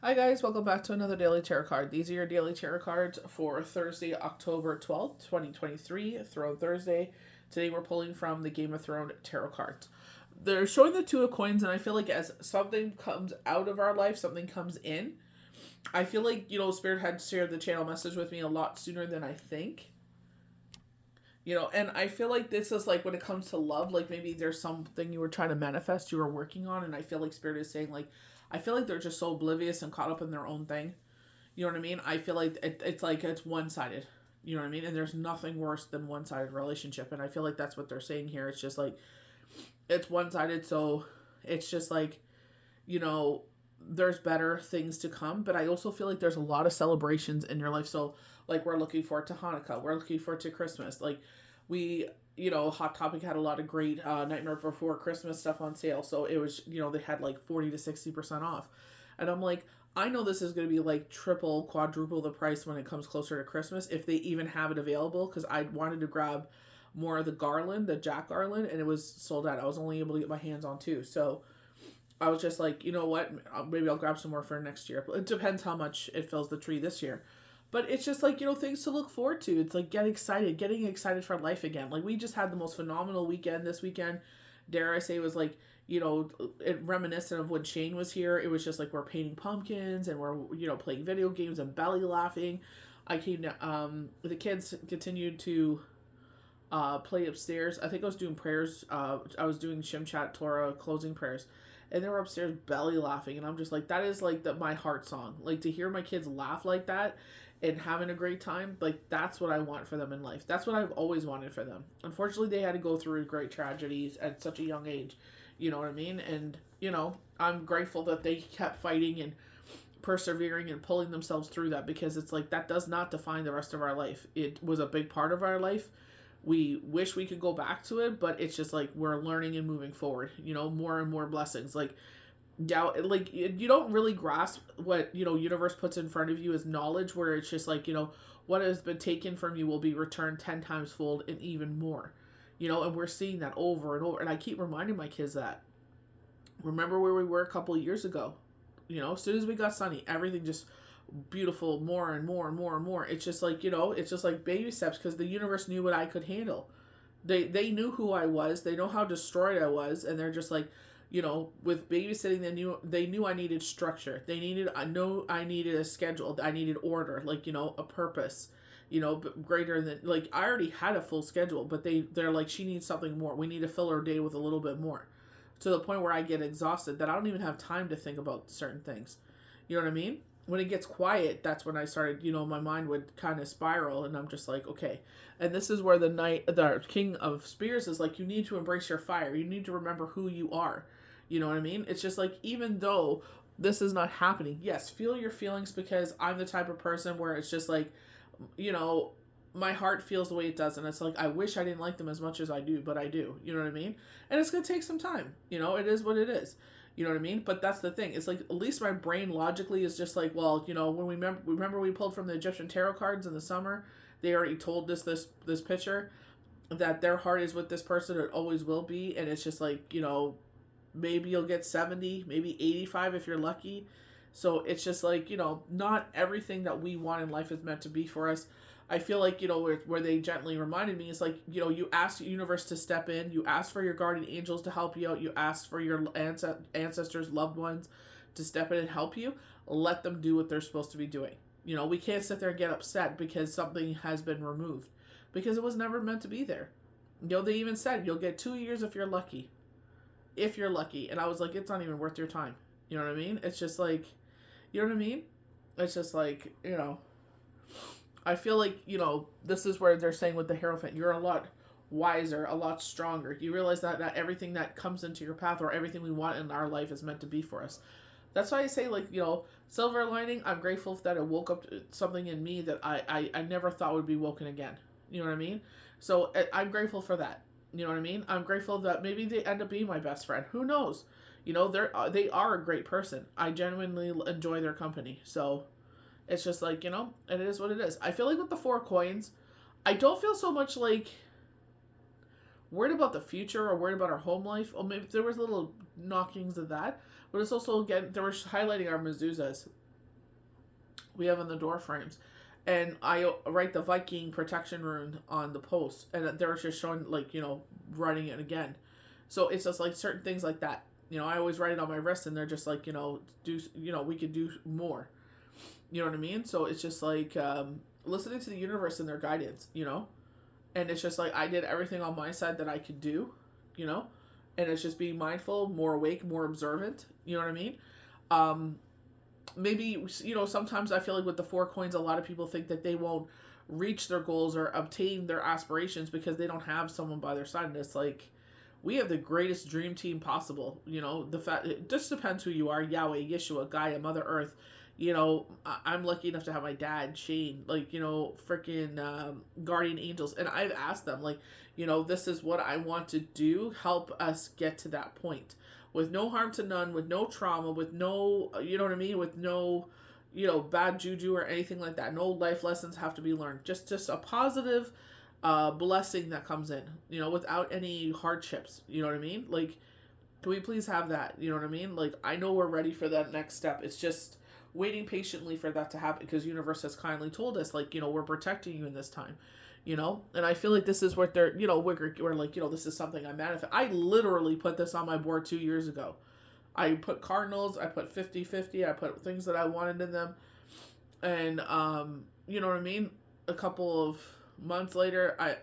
Hi guys, welcome back to another daily tarot card. These are your daily tarot cards for Thursday, October 12th, 2023, Throne Thursday. Today we're pulling from the Game of Thrones tarot cards. They're showing the Two of Coins, and I feel like as something comes out of our life, something comes in. I feel like, Spirit had shared the channel message with me a lot sooner than I think. And I feel like this is like when it comes to love, like maybe there's something you were trying to manifest, you were working on, and I feel like Spirit is saying, like, I feel like they're just so oblivious and caught up in their own thing. You know what I mean? I feel like it's like it's one sided. You know what I mean? And there's nothing worse than one sided relationship. And I feel like that's what they're saying here. It's just like it's one sided, so it's just like, you know, there's better things to come. But I also feel like there's a lot of celebrations in your life. So like we're looking forward to Hanukkah, we're looking forward to Christmas. Like we Hot Topic had a lot of great Nightmare Before Christmas stuff on sale. So it was, they had like 40 to 60% off. And I'm like, I know this is going to be like triple, quadruple the price when it comes closer to Christmas, if they even have it available, because I wanted to grab more of the garland, the Jack garland, and it was sold out. I was only able to get my hands on two. So I was just like, you know what? Maybe I'll grab some more for next year. It depends how much it fills the tree this year. But it's just like, things to look forward to. It's like getting excited for life again. Like we just had the most phenomenal weekend this weekend. Dare I say, it was like, it reminiscent of when Shane was here. It was just like we're painting pumpkins and we're, playing video games and belly laughing. I came to, the kids continued to play upstairs. I think I was doing prayers. I was doing Shimchat Torah closing prayers, and they were upstairs belly laughing, and I'm just like, that is like my heart song. Like to hear my kids laugh like that and having a great time, like that's what I want for them in life. That's what I've always wanted for them. Unfortunately, they had to go through great tragedies at such a young age. You know what I mean? And I'm grateful that they kept fighting and persevering and pulling themselves through that, because it's like that does not define the rest of our life. It was a big part of our life. We wish we could go back to it, but it's just like we're learning and moving forward, more and more blessings. Like doubt, like you don't really grasp what universe puts in front of you as knowledge, where it's just like, what has been taken from you will be returned 10 times fold and even more. And we're seeing that over and over, and I keep reminding my kids that, remember where we were a couple of years ago. As soon as we got Sunny, everything just beautiful, more and more and more and more. It's just like, it's just like baby steps, because the universe knew what I could handle. They knew who I was. They know how destroyed I was, and they're just like, with babysitting, they knew I needed structure. I needed a schedule. I needed order, like, a purpose. Greater than, like, I already had a full schedule, but they're like, she needs something more. We need to fill her day with a little bit more, to the point where I get exhausted that I don't even have time to think about certain things. You know what I mean? When it gets quiet, that's when I started, my mind would kind of spiral, and I'm just like, okay. And this is where the King of Spears is like, you need to embrace your fire. You need to remember who you are. You know what I mean? It's just like, even though this is not happening, yes, feel your feelings, because I'm the type of person where it's just like, you know, my heart feels the way it does, and it's like, I wish I didn't like them as much as I do, but I do. You know what I mean? And it's gonna take some time. It is what it is. You know what I mean? But that's the thing. It's like, at least my brain logically is just like, well, when we remember we pulled from the Egyptian tarot cards in the summer, they already told us this picture that their heart is with this person, it always will be, and it's just like, maybe you'll get 70, maybe 85 if you're lucky. So it's just like, not everything that we want in life is meant to be for us. I feel like, where they gently reminded me is like, you ask the universe to step in, you ask for your guardian angels to help you out, you ask for your ancestors, loved ones to step in and help you. Let them do what they're supposed to be doing. We can't sit there and get upset because something has been removed, because it was never meant to be there. They even said you'll get 2 years if you're lucky. If you're lucky. And I was like, it's not even worth your time. You know what I mean? It's just like, you know what I mean? It's just like, I feel like, this is where they're saying with the Hierophant, you're a lot wiser, a lot stronger. You realize that not everything that comes into your path or everything we want in our life is meant to be for us. That's why I say, like, silver lining, I'm grateful that it woke up something in me that I never thought would be woken again. You know what I mean? So I'm grateful for that. You know what I mean? I'm grateful that maybe they end up being my best friend. Who knows? They are a great person. I genuinely enjoy their company. So it's just like, it is what it is. I feel like with the 4 coins, I don't feel so much like worried about the future or worried about our home life. Or maybe there was little knockings of that. But it's also, again, they were highlighting our mezuzahs. we have in the door frames. And I write the Viking protection rune on the post, and they're just showing, like, writing it again. So it's just like certain things like that. I always write it on my wrist, and they're just like, we could do more. You know what I mean? So it's just like listening to the universe and their guidance. And it's just like I did everything on my side that I could do. And it's just being mindful, more awake, more observant. You know what I mean? Maybe, sometimes I feel like with the 4 coins, a lot of people think that they won't reach their goals or obtain their aspirations because they don't have someone by their side. And it's like, we have the greatest dream team possible. The fact, it just depends who you are. Yahweh, Yeshua, Gaia, Mother Earth. I'm lucky enough to have my dad, Shane, like, freaking guardian angels. And I've asked them, like, this is what I want to do. Help us get to that point. With no harm to none, with no trauma, with no, with no, bad juju or anything like that. No life lessons have to be learned. Just a positive blessing that comes in, without any hardships. You know what I mean? Like, can we please have that? You know what I mean? Like, I know we're ready for that next step. It's just waiting patiently for that to happen, because universe has kindly told us, like, we're protecting you in this time. And I feel like this is what they're, we're like, this is something I manifest. I literally put this on my board 2 years ago. I put cardinals, I put 50-50, I put things that I wanted in them. And, you know what I mean? A couple of months later, I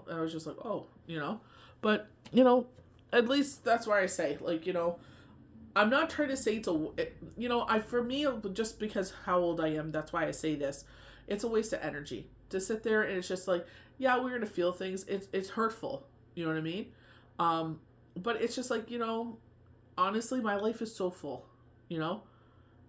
was just like, oh, but, at least that's why I say, like, I'm not trying to say for me, just because how old I am, that's why I say this. It's a waste of energy to sit there, and it's just like, yeah, we're gonna feel things. It's hurtful. You know what I mean? But it's just like, honestly, my life is so full.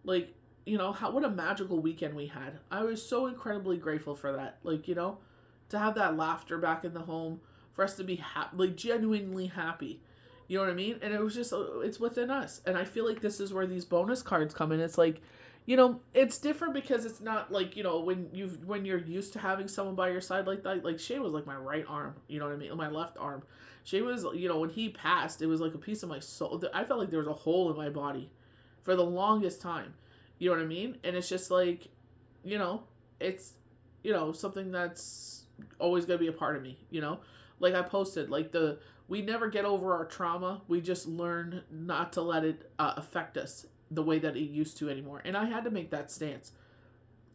Like, what a magical weekend we had. I was so incredibly grateful for that. Like, to have that laughter back in the home, for us to be like genuinely happy. You know what I mean? And it was just, it's within us. And I feel like this is where these bonus cards come in. It's like, it's different because it's not like, when you're used to having someone by your side like that. Like, Shane was like my right arm, you know what I mean? My left arm. Shane was, when he passed, it was like a piece of my soul. I felt like there was a hole in my body for the longest time. You know what I mean? And it's just like, it's, something that's always going to be a part of me, Like I posted, like we never get over our trauma. We just learn not to let it affect us the way that it used to anymore. And I had to make that stance.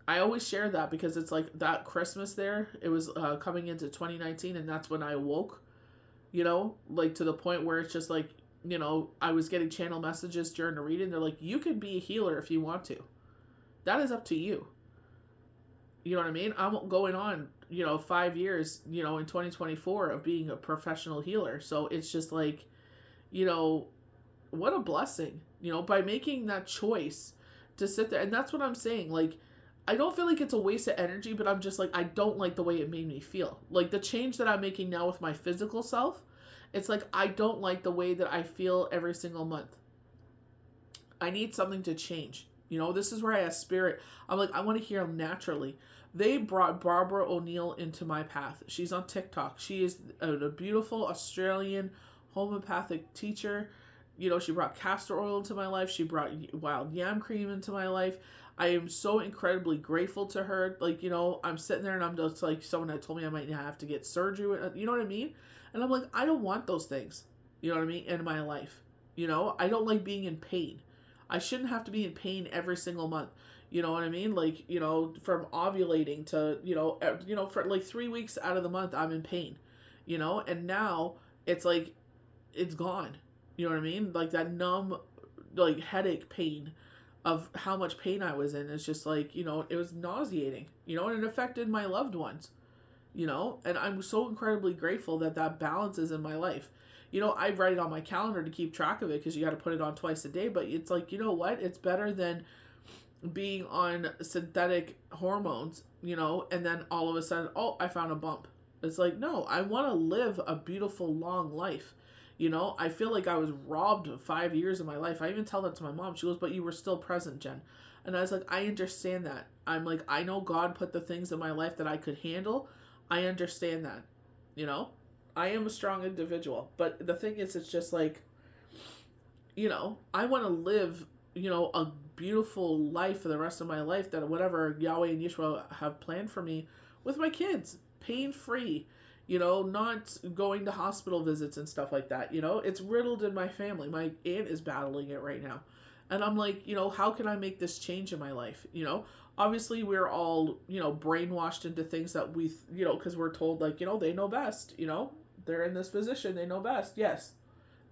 I always share that because it's like that Christmas there, it was coming into 2019, and that's when I awoke, like to the point where it's just like, I was getting channel messages during the reading. They're like, you can be a healer if you want to. That is up to you. You know what I mean? I'm going on, 5 years, in 2024 of being a professional healer. So it's just like, what a blessing, by making that choice to sit there. And that's what I'm saying. Like, I don't feel like it's a waste of energy, but I'm just like, I don't like the way it made me feel. Like the change that I'm making now with my physical self, it's like, I don't like the way that I feel every single month. I need something to change. This is where I ask spirit. I'm like, I want to heal naturally. They brought Barbara O'Neill into my path. She's on TikTok. She is a beautiful Australian homeopathic teacher. She brought castor oil into my life. She brought wild yam cream into my life. I am so incredibly grateful to her. Like, I'm sitting there and I'm just like, someone had told me I might have to get surgery. You know what I mean? And I'm like, I don't want those things. You know what I mean? In my life. I don't like being in pain. I shouldn't have to be in pain every single month. You know what I mean? Like, from ovulating to, for like 3 weeks out of the month, I'm in pain, and now it's like, it's gone. You know what I mean? Like that numb, like headache pain of how much pain I was in. It's just like, it was nauseating, and it affected my loved ones, and I'm so incredibly grateful that that balance is in my life. I write it on my calendar to keep track of it because you got to put it on twice a day, but it's like, what? It's better than being on synthetic hormones, and then all of a sudden, oh, I found a bump. It's like, no, I want to live a beautiful, long life. I feel like I was robbed of 5 years of my life. I even tell that to my mom. She goes, but you were still present, Jen. And I was like, I understand that. I'm like, I know God put the things in my life that I could handle. I understand that, I am a strong individual. But the thing is, it's just like, I want to live a beautiful life for the rest of my life, that whatever Yahweh and Yeshua have planned for me with my kids, pain free, not going to hospital visits and stuff like that. It's riddled in my family. My aunt is battling it right now. And I'm like, how can I make this change in my life? Obviously we're all, brainwashed into things that we, because we're told, like, they know best, they're in this position, they know best. Yes.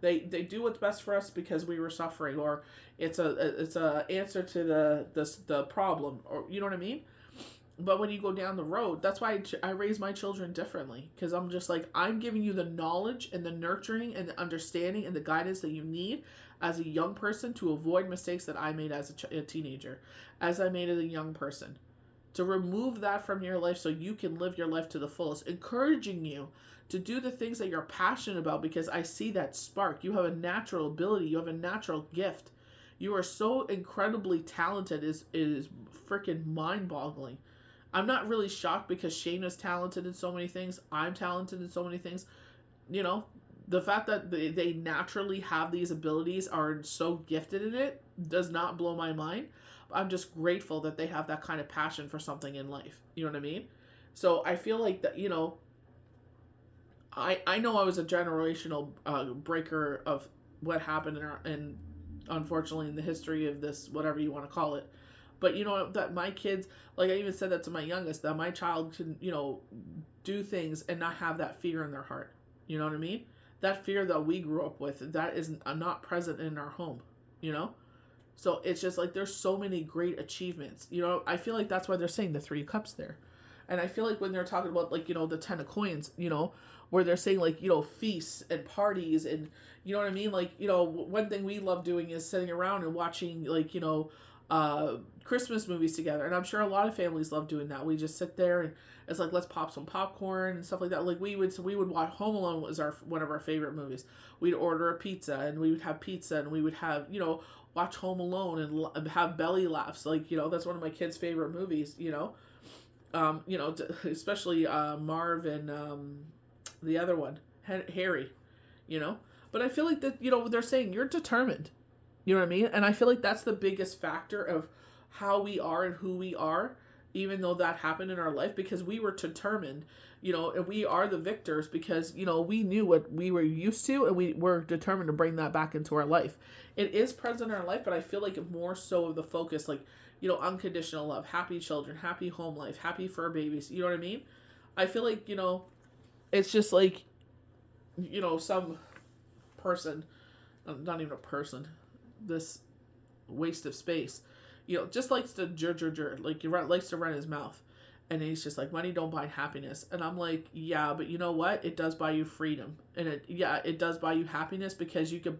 They do what's best for us because we were suffering, or it's a answer to the problem, or you know what I mean. But when you go down the road, that's why I raise my children differently, because I'm just like, I'm giving you the knowledge and the nurturing and the understanding and the guidance that you need as a young person to avoid mistakes that I made as a teenager, as I made as a young person, to remove that from your life so you can live your life to the fullest, encouraging you to do the things that you're passionate about, because I see that spark. You have a natural ability. You have a natural gift. You are so incredibly talented. It is freaking mind-boggling. I'm not really shocked because Shane is talented in so many things. I'm talented in so many things. The fact that they naturally have these abilities, are so gifted in it, does not blow my mind. I'm just grateful that they have that kind of passion for something in life. You know what I mean? So I feel like that, I know I was a generational breaker of what happened in unfortunately in the history of this, whatever you want to call it. But that my kids, like I even said that to my youngest, that my child can, do things and not have that fear in their heart. You know what I mean? That fear that we grew up with, that is not present in our home, So it's just like, there's so many great achievements. I feel like that's why they're saying the 3 cups there. And I feel like when they're talking about, like, the 10 of coins, where they're saying, like, feasts and parties and, you know what I mean? Like, one thing we love doing is sitting around and watching, like, Christmas movies together. And I'm sure a lot of families love doing that. We just sit there and it's like, let's pop some popcorn and stuff like that. Like we would watch Home Alone was one of our favorite movies. We'd order a pizza and we would have pizza and we would have, watch Home Alone and have belly laughs. Like, that's one of my kids' favorite movies, especially Marv and the other one, Harry, But I feel like that, they're saying you're determined. You know what I mean? And I feel like that's the biggest factor of how we are and who we are, even though that happened in our life, because we were determined, and we are the victors because, we knew what we were used to and we were determined to bring that back into our life. It is present in our life, but I feel like more so of the focus, like, unconditional love, happy children, happy home life, happy fur babies. You know what I mean? I feel like, it's just like, some person, not even a person, this waste of space, just likes to like likes to run his mouth, and he's just like, money don't buy happiness. And I'm like, yeah, but you know what, it does buy you freedom, and it does buy you happiness, because you could,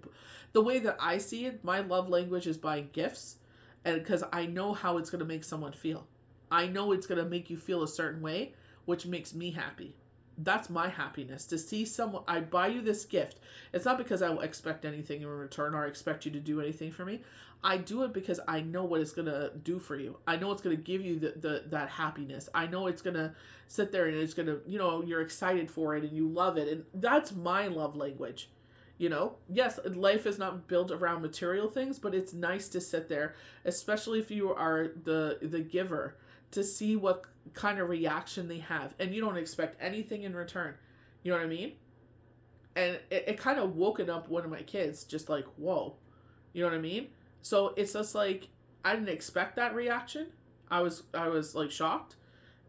the way that I see it, my love language is buying gifts, and because I know how it's going to make someone feel. I know it's going to make you feel a certain way, which makes me happy. That's my happiness, to see someone. I buy you this gift. It's not because I will expect anything in return or expect you to do anything for me. I do it because I know what it's going to do for you. I know it's going to give you that happiness. I know it's going to sit there and it's going to, you're excited for it and you love it. And that's my love language. Yes, life is not built around material things, but it's nice to sit there, especially if you are the giver, to see what kind of reaction they have, and you don't expect anything in return. You know what I mean? And it kind of woken up one of my kids, just like, whoa, you know what I mean? So it's just like, I didn't expect that reaction. I was like shocked,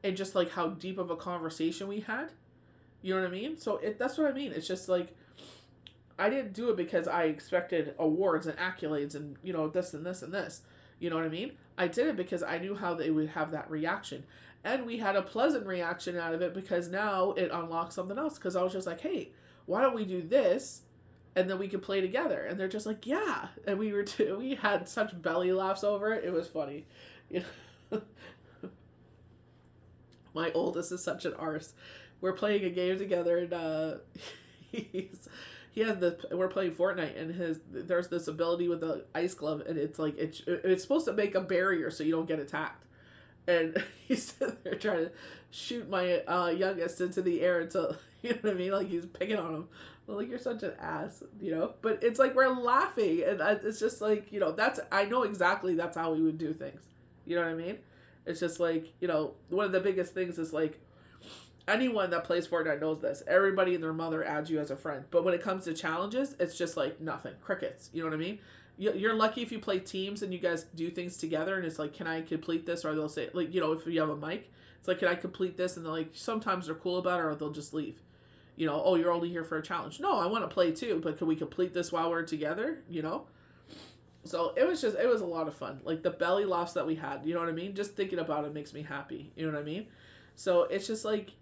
and just like how deep of a conversation we had. You know what I mean? So that's what I mean. It's just like, I didn't do it because I expected awards and accolades and, this and this and this. You know what I mean? I did it because I knew how they would have that reaction. And we had a pleasant reaction out of it, because now it unlocks something else. Because I was just like, hey, why don't we do this? And then we could play together. And they're just like, yeah. And we had such belly laughs over it. It was funny. My oldest is such an arse. We're playing a game together, and we're playing Fortnite, and there's this ability with the ice glove, and it's like, it's supposed to make a barrier so you don't get attacked. And he's sitting there trying to shoot my youngest into the air until, you know what I mean? Like he's picking on him. I'm like, you're such an ass, you know? But it's like we're laughing. And it's just like, you know, I know exactly that's how we would do things. You know what I mean? It's just like, you know, one of the biggest things is like, anyone that plays Fortnite knows this. Everybody and their mother adds you as a friend. But when it comes to challenges, it's just like nothing. Crickets. You know what I mean? You're lucky if you play teams and you guys do things together and it's like, can I complete this? Or they'll say, like, you know, if you have a mic, it's like, can I complete this? And they're like, sometimes they're cool about it or they'll just leave. You know, oh, you're only here for a challenge. No, I want to play too, but can we complete this while we're together? You know? So it was a lot of fun. Like the belly laughs that we had, you know what I mean? Just thinking about it makes me happy. You know what I mean? So it's just like,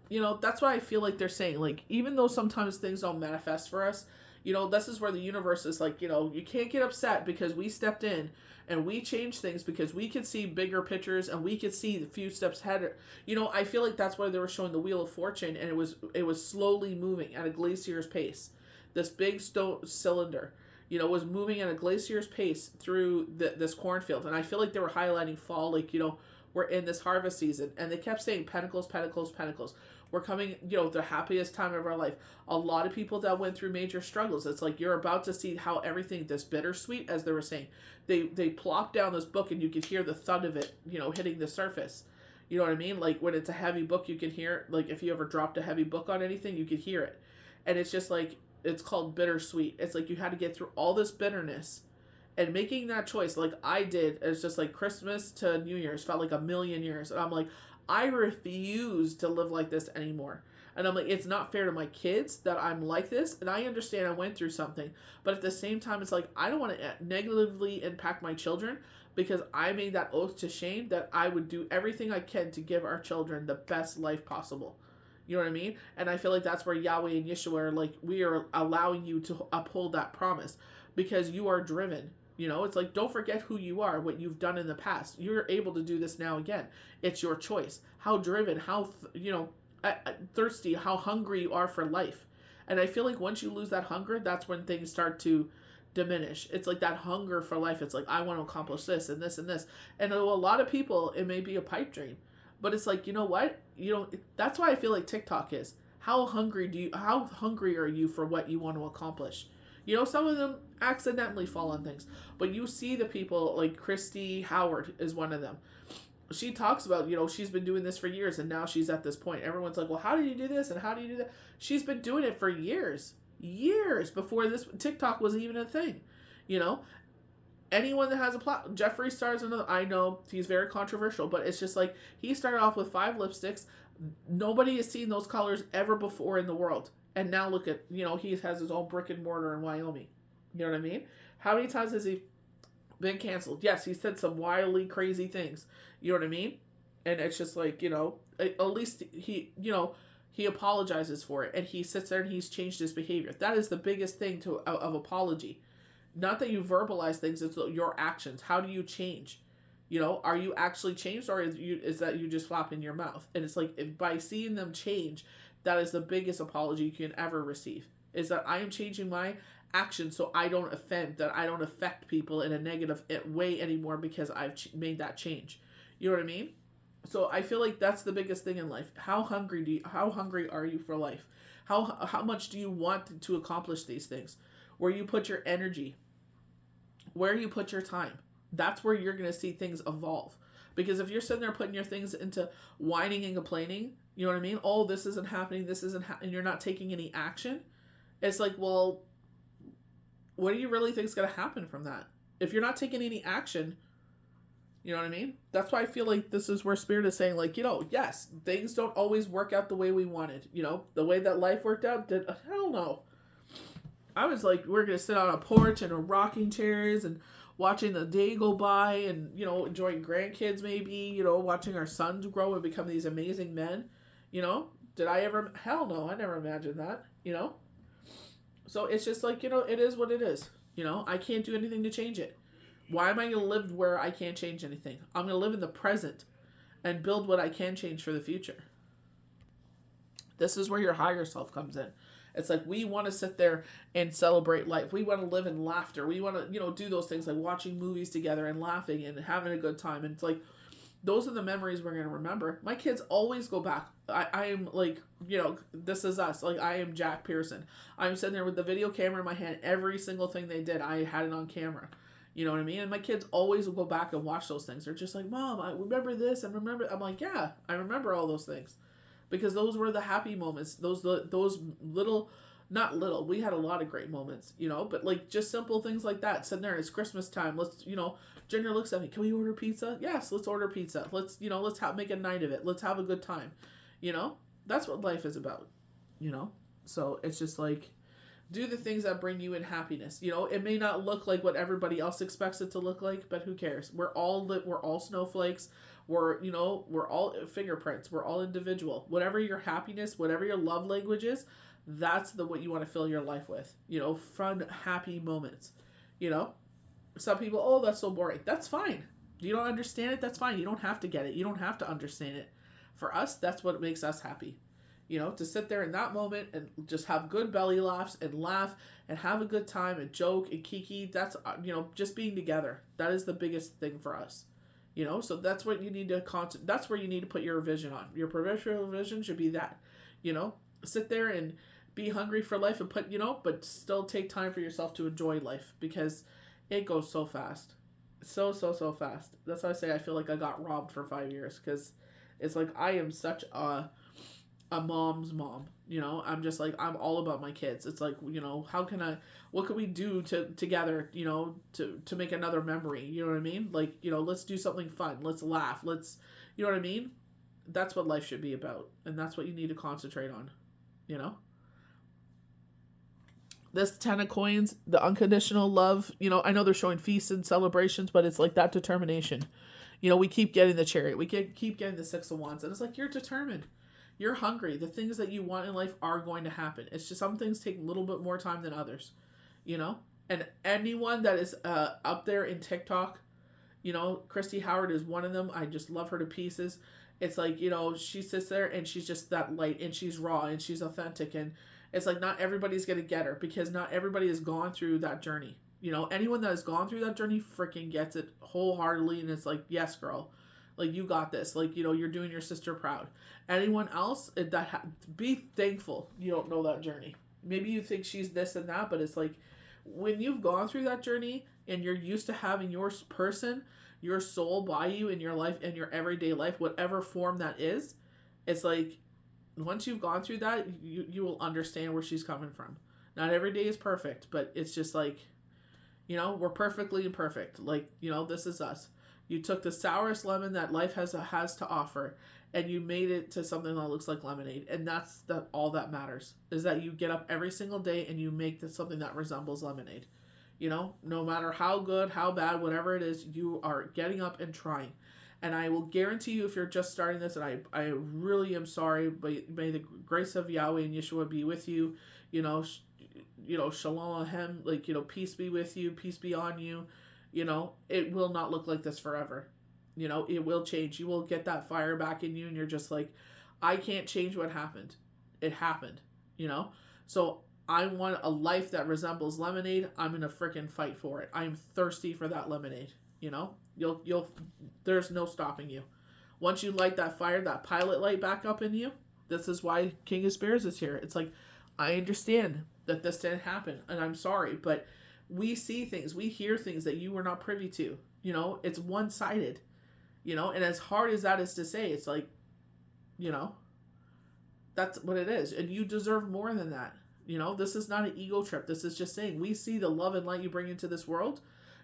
you know, that's why I feel like they're saying, like, even though sometimes things don't manifest for us, you know, this is where the universe is like, you know, you can't get upset because we stepped in and we changed things because we could see bigger pictures and we could see a few steps ahead. You know, I feel like that's why they were showing the Wheel of Fortune and it was slowly moving at a glacier's pace. This big stone cylinder, you know, was moving at a glacier's pace through this cornfield. And I feel like they were highlighting fall, like, you know, we're in this harvest season. And they kept saying pentacles, pentacles, pentacles. We're coming, you know, the happiest time of our life. A lot of people that went through major struggles. It's like you're about to see how everything, this bittersweet, as they were saying. They plopped down this book and you could hear the thud of it, you know, hitting the surface. You know what I mean? Like when it's a heavy book, you can hear, like if you ever dropped a heavy book on anything, you could hear it. And it's just like, it's called bittersweet. It's like you had to get through all this bitterness and making that choice like I did. It's just like Christmas to New Year's felt like a million years. And I'm like, I refuse to live like this anymore. And I'm like, it's not fair to my kids that I'm like this. And I understand I went through something. But at the same time, it's like, I don't want to negatively impact my children because I made that oath to Shane that I would do everything I can to give our children the best life possible. You know what I mean? And I feel like that's where Yahweh and Yeshua are like, we are allowing you to uphold that promise because you are driven. You know, it's like, don't forget who you are, what you've done in the past. You're able to do this now again. It's your choice. How driven, how, you know, thirsty, how hungry you are for life. And I feel like once you lose that hunger, that's when things start to diminish. It's like that hunger for life. It's like, I want to accomplish this and this and this. And to a lot of people, it may be a pipe dream. But it's like, you know what? You know, that's why I feel like TikTok is. How hungry are you for what you want to accomplish? You know, some of them accidentally fall on things. But you see the people, like Christy Howard is one of them. She talks about, you know, she's been doing this for years and now she's at this point. Everyone's like, well, how do you do this and how do you do that? She's been doing it for years. Years before this TikTok was even a thing. You know? Anyone that has a plot, Jeffree Star's another. I know he's very controversial, but it's just like he started off with 5 lipsticks. Nobody has seen those colors ever before in the world. And now look at, you know, he has his own brick and mortar in Wyoming. You know what I mean? How many times has he been canceled? Yes, he said some wildly crazy things. You know what I mean? And it's just like, you know, at least he, you know, he apologizes for it. And he sits there and he's changed his behavior. That is the biggest thing of apology. Not that you verbalize things, it's your actions. How do you change? You know, are you actually changed or is that you just flapping your mouth? And it's like, by seeing them change, that is the biggest apology you can ever receive. Is that I am changing my actions so I don't offend, that I don't affect people in a negative way anymore because I've made that change. You know what I mean? So I feel like that's the biggest thing in life. How hungry are you for life? How much do you want to accomplish these things? Where you put your energy, where you put your time, that's where you're going to see things evolve. Because if you're sitting there putting your things into whining and complaining, you know what I mean? Oh, this isn't happening, and you're not taking any action. It's like, well, what do you really think is going to happen from that? If you're not taking any action, you know what I mean? That's why I feel like this is where Spirit is saying, like, you know, yes, things don't always work out the way we wanted. You know, the way that life worked out, hell no. I was like, we're going to sit on a porch and rocking chairs and watching the day go by and, you know, enjoying grandkids maybe, you know, watching our sons grow and become these amazing men, you know? Did I ever? Hell no, I never imagined that, you know? So it's just like, you know, it is what it is. You know, I can't do anything to change it. Why am I going to live where I can't change anything? I'm going to live in the present and build what I can change for the future. This is where your higher self comes in. It's like we want to sit there and celebrate life. We want to live in laughter. We want to, you know, do those things like watching movies together and laughing and having a good time. And it's like those are the memories we're going to remember. My kids always go back. I am like, this is us. Like, I am Jack Pearson. I'm sitting there with the video camera in my hand. Every single thing they did, I had it on camera. You know what I mean? And my kids always will go back and watch those things. They're just like, Mom, I remember this. I remember. I'm like, yeah, I remember all those things. Because those were the happy moments. Those little, not little, we had a lot of great moments, but like just simple things like that. Sitting there, it's Christmas time. Let's, Junior looks at me, can we order pizza? Yes, let's order pizza. Let's, make a night of it. Let's have a good time. That's what life is about, So it's just like, do the things that bring you in happiness. It may not look like what everybody else expects it to look like, but who cares? We're all snowflakes. We're all fingerprints. We're all individual. Whatever your happiness, whatever your love language is, that's what you want to fill your life with. Fun, happy moments. Some people, oh, that's so boring. That's fine. You don't understand it, that's fine. You don't have to get it. You don't have to understand it. For us, that's what makes us happy. To sit there in that moment and just have good belly laughs and laugh and have a good time and joke and kiki. That's, just being together. That is the biggest thing for us. So that's what you need to that's where you need to put your vision on. Your professional vision should be that, sit there and be hungry for life and but still take time for yourself to enjoy life, because it goes so fast. So fast. That's why I say I feel like I got robbed for 5 years, because it's like I am such a mom's mom. I'm just like, I'm all about my kids. It's like, what can we do together, to make another memory? You know what I mean? Like, let's do something fun. Let's laugh. You know what I mean? That's what life should be about. And that's what you need to concentrate on, This 10 of coins, the unconditional love, I know they're showing feasts and celebrations, but it's like that determination. We keep getting the chariot. We keep getting the 6 of wands. And it's like, you're determined. You're hungry. The things that you want in life are going to happen. It's just some things take a little bit more time than others, And anyone that is up there in TikTok, Christy Howard is one of them. I just love her to pieces. It's like, she sits there and she's just that light and she's raw and she's authentic. And it's like, not everybody's going to get her, because not everybody has gone through that journey. Anyone that has gone through that journey freaking gets it wholeheartedly. And it's like, yes, girl. Like, you got this. Like, you're doing your sister proud. Anyone else, be thankful you don't know that journey. Maybe you think she's this and that, but it's like, when you've gone through that journey and you're used to having your person, your soul by you in your life and your everyday life, whatever form that is, it's like, once you've gone through that, you will understand where she's coming from. Not every day is perfect, but it's just like, we're perfectly imperfect. Like, this is us. You took the sourest lemon that life has to offer, and you made it to something that looks like lemonade. And that's all that matters, is that you get up every single day and you make this something that resembles lemonade. No matter how good, how bad, whatever it is, you are getting up and trying. And I will guarantee you, if you're just starting this, and I really am sorry, but may the grace of Yahweh and Yeshua be with you. Shalom Ahem, like, peace be with you, peace be on you. It will not look like this forever. It will change. You will get that fire back in you, and you're just like, I can't change what happened. It happened, So I want a life that resembles lemonade. I'm going to freaking fight for it. I'm thirsty for that lemonade, You'll there's no stopping you. Once you light that fire, that pilot light back up in you, this is why King of Spears is here. It's like, I understand that this didn't happen, and I'm sorry, but we see things, we hear things that you were not privy to. It's one-sided. And as hard as that is to say, it's like, that's what it is. And you deserve more than that. This is not an ego trip. This is just saying, we see the love and light you bring into this world.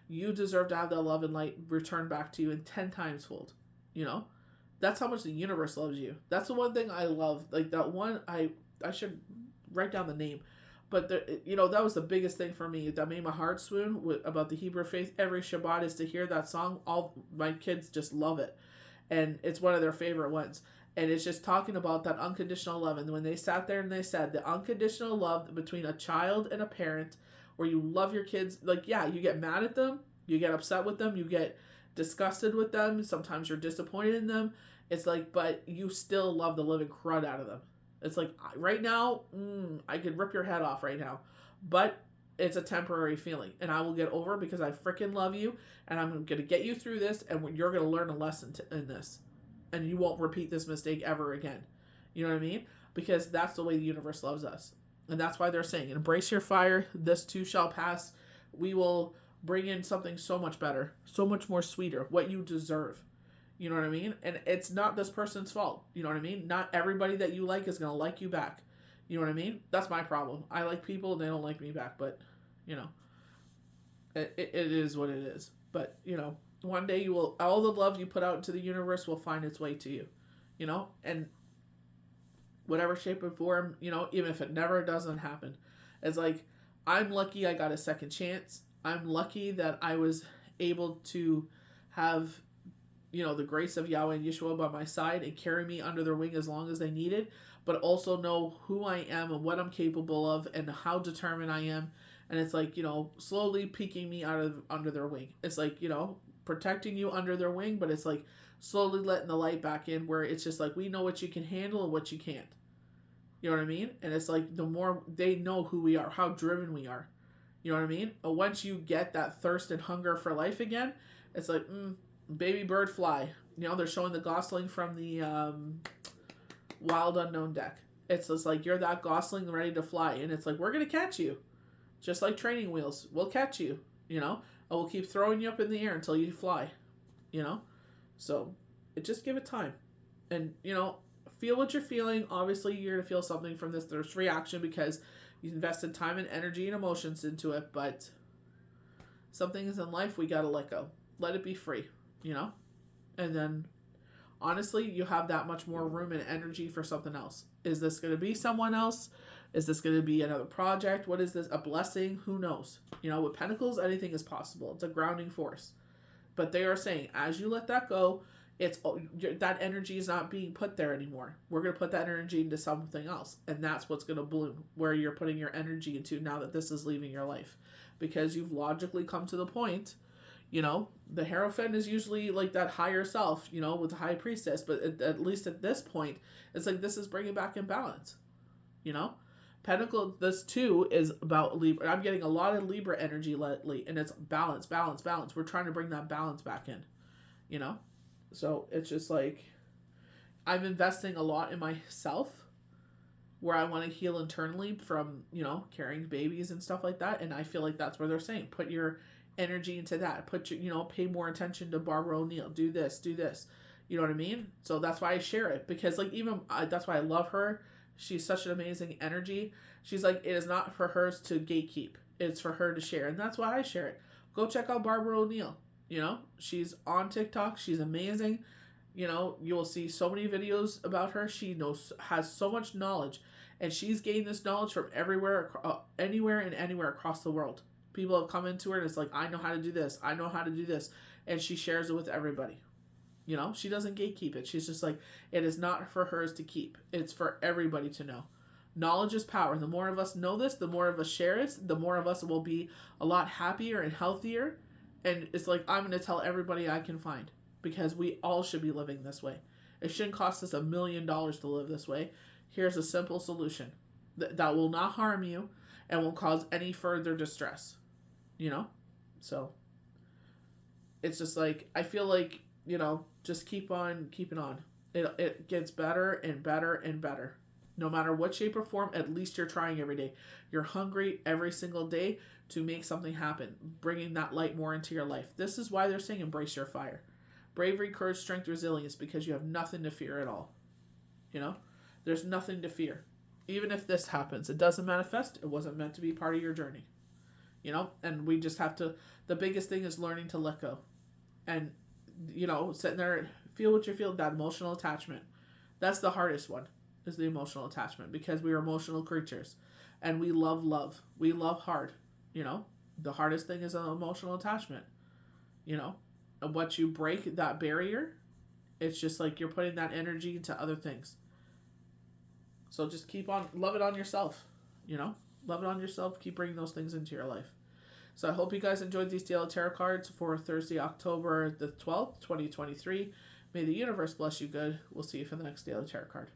You deserve to have that love and light return back to you in 10 times fold. That's how much the universe loves you. That's the one thing I love. Like, that one, I should write down the name. But, that was the biggest thing for me. That made my heart swoon about the Hebrew faith. Every Shabbat is to hear that song. All my kids just love it. And it's one of their favorite ones. And it's just talking about that unconditional love. And when they sat there and they said the unconditional love between a child and a parent, where you love your kids, like, yeah, you get mad at them, you get upset with them, you get disgusted with them, sometimes you're disappointed in them. It's like, but you still love the living crud out of them. It's like, right now, I could rip your head off right now. But it's a temporary feeling, and I will get over it because I freaking love you, and I'm going to get you through this, and you're going to learn a lesson in this, and you won't repeat this mistake ever again. You know what I mean? Because that's the way the universe loves us. And that's why they're saying, embrace your fire, this too shall pass. We will bring in something so much better, so much more sweeter, what you deserve. You know what I mean? And it's not this person's fault. You know what I mean? Not everybody that you like is going to like you back. You know what I mean? That's my problem. I like people and they don't like me back, but, you know, it is what it is. But, you know, one day all the love you put out into the universe will find its way to you, you know, and whatever shape or form, you know, even if it never doesn't happen. It's like, I'm lucky I got a second chance. I'm lucky that I was able to have, you know, the grace of Yahweh and Yeshua by my side and carry me under their wing as long as they needed, but also know who I am and what I'm capable of and how determined I am. And it's like, you know, slowly peeking me out of under their wing. It's like, you know, protecting you under their wing, but it's like slowly letting the light back in where it's just like, we know what you can handle and what you can't. You know what I mean? And it's like, the more they know who we are, how driven we are. You know what I mean? But once you get that thirst and hunger for life again, it's like, baby bird fly. You know, they're showing the gosling from the Wild Unknown deck. It's just like, you're that gosling ready to fly. And it's like, we're going to catch you. Just like training wheels. We'll catch you, you know. And we'll keep throwing you up in the air until you fly, you know. So, just give it time. And, you know, feel what you're feeling. Obviously, you're going to feel something from this thirst reaction because you invested time and energy and emotions into it. But some things in life we got to let go. Let it be free, you know. And then, honestly, you have that much more room and energy for something else. Is this going to be someone else? Is this going to be another project? What is this? A blessing? Who knows? You know, with Pentacles, anything is possible. It's a grounding force. But they are saying, as you let that go, it's that energy is not being put there anymore. We're going to put that energy into something else. And that's what's going to bloom, where you're putting your energy into now that this is leaving your life. Because you've logically come to the point, you know, the Hierophant is usually like that higher self, you know, with the High Priestess. But at least at this point, it's like this is bringing back in balance, you know? Pentacle, this too is about Libra. I'm getting a lot of Libra energy lately, and it's balance, balance, balance. We're trying to bring that balance back in, you know? So it's just like, I'm investing a lot in myself where I want to heal internally from, you know, carrying babies and stuff like that. And I feel like that's where they're saying, put your energy into that. Put your, you know, pay more attention to Barbara O'Neill. Do this, do this. You know what I mean? So that's why I share it. Because, like, even, that's why I love her. She's such an amazing energy. She's like, it is not for hers to gatekeep. It's for her to share. And that's why I share it. Go check out Barbara O'Neill. You know, she's on TikTok. She's amazing. You know, you will see so many videos about her. She has so much knowledge. And she's gained this knowledge from everywhere, anywhere and anywhere across the world. People have come into her and it's like, I know how to do this. I know how to do this. And she shares it with everybody. You know, she doesn't gatekeep it. She's just like, it is not for hers to keep. It's for everybody to know. Knowledge is power. The more of us know this, the more of us share it, the more of us will be a lot happier and healthier. And it's like, I'm going to tell everybody I can find. Because we all should be living this way. It shouldn't cost us $1 million to live this way. Here's a simple solution that will not harm you and won't cause any further distress. You know? So, it's just like, I feel like, you know, just keep on keeping on. It gets better and better and better. No matter what shape or form, at least you're trying every day. You're hungry every single day to make something happen, bringing that light more into your life. This is why they're saying embrace your fire. Bravery, courage, strength, resilience, because you have nothing to fear at all. You know? There's nothing to fear. Even if this happens, it doesn't manifest. It wasn't meant to be part of your journey. You know? And we just have to, the biggest thing is learning to let go. And, you know, sitting there, feel what you feel, that emotional attachment. That's the hardest one, is the emotional attachment, because we are emotional creatures. And we love love. We love hard. You know? The hardest thing is an emotional attachment. You know? And once you break that barrier, it's just like you're putting that energy into other things. So just keep on, love it on yourself, you know? Love it on yourself, keep bringing those things into your life. So I hope you guys enjoyed these daily tarot cards for Thursday, October the 12th, 2023. May the universe bless you good. We'll see you for the next daily tarot card.